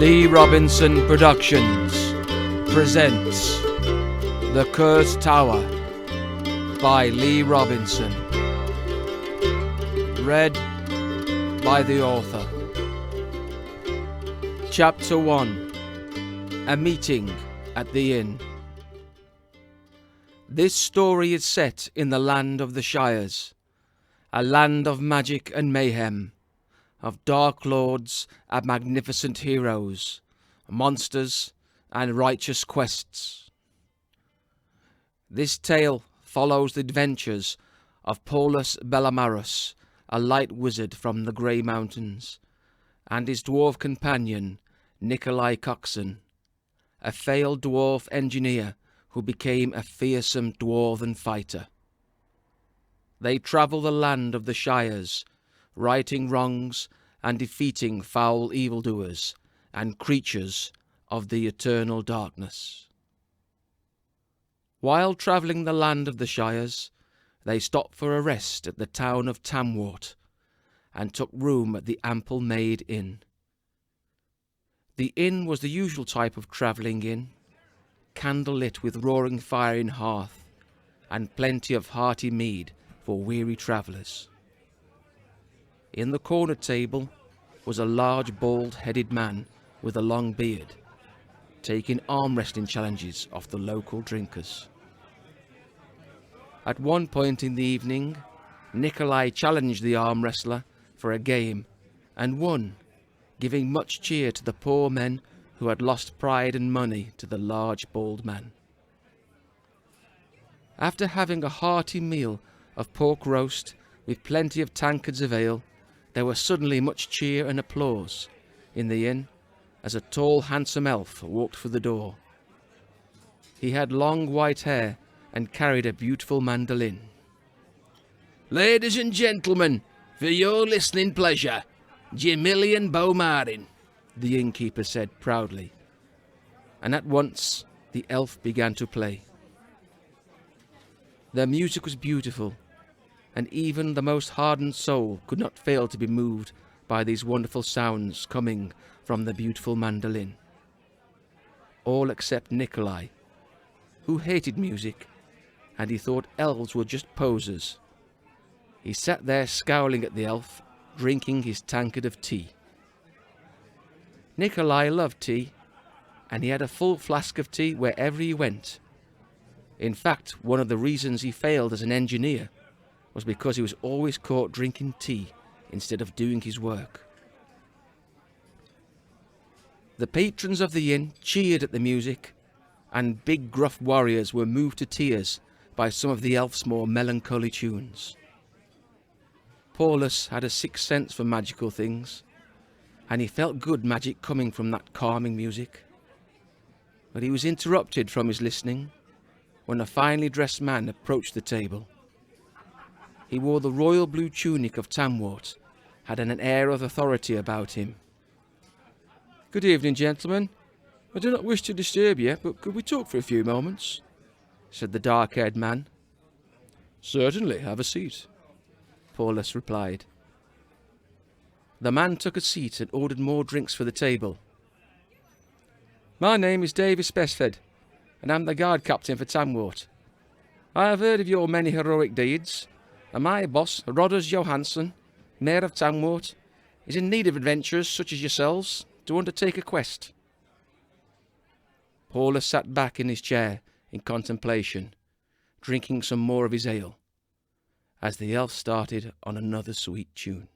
Lee Robinson Productions presents The Cursed Tower by Lee Robinson. Read by the author. Chapter 1. A Meeting at the Inn. This story is set in the land of the Shires, a land of magic and mayhem, of dark lords and magnificent heroes, monsters and righteous quests. This tale follows the adventures of Paulus Bellomarus, a light wizard from the Grey Mountains, and his dwarf companion Nikolai Coxon, a failed dwarf engineer who became a fearsome dwarven fighter. They travel the land of the Shires, righting wrongs and defeating foul evildoers and creatures of the eternal darkness. While travelling the land of the Shires, they stopped for a rest at the town of Tamwort, and took room at the Ample Maid Inn. The inn was the usual type of travelling inn, candle-lit with roaring fire in hearth, and plenty of hearty mead for weary travellers. In the corner table was a large bald-headed man with a long beard, taking arm-wrestling challenges off the local drinkers. At one point in the evening, Nikolai challenged the arm wrestler for a game and won, giving much cheer to the poor men who had lost pride and money to the large bald man. After having a hearty meal of pork roast with plenty of tankards of ale, there was suddenly much cheer and applause in the inn as a tall, handsome elf walked through the door. He had long white hair and carried a beautiful mandolin. "Ladies and gentlemen, for your listening pleasure, Gemillian Beaumarin," the innkeeper said proudly, and at once the elf began to play. The music was beautiful, and even the most hardened soul could not fail to be moved by these wonderful sounds coming from the beautiful mandolin. All except Nikolai, who hated music, and he thought elves were just posers. He sat there scowling at the elf, drinking his tankard of tea. Nikolai loved tea, and he had a full flask of tea wherever he went. In fact, one of the reasons he failed as an engineer was because he was always caught drinking tea instead of doing his work. The patrons of the inn cheered at the music, and big gruff warriors were moved to tears by some of the elf's more melancholy tunes. Paulus had a sixth sense for magical things, and he felt good magic coming from that calming music. But he was interrupted from his listening when a finely dressed man approached the table. He wore the royal blue tunic of Tamwort, had an air of authority about him. "Good evening, gentlemen. I do not wish to disturb you, but could we talk for a few moments?" said the dark-haired man. "Certainly, have a seat," Paulus replied. The man took a seat and ordered more drinks for the table. "My name is Davis Besford, and I'm the guard captain for Tamwort. I have heard of your many heroic deeds, and my boss, Rodders Johansson, Mayor of Tamwort, is in need of adventurers such as yourselves to undertake a quest." Paulus sat back in his chair in contemplation, drinking some more of his ale, as the elf started on another sweet tune.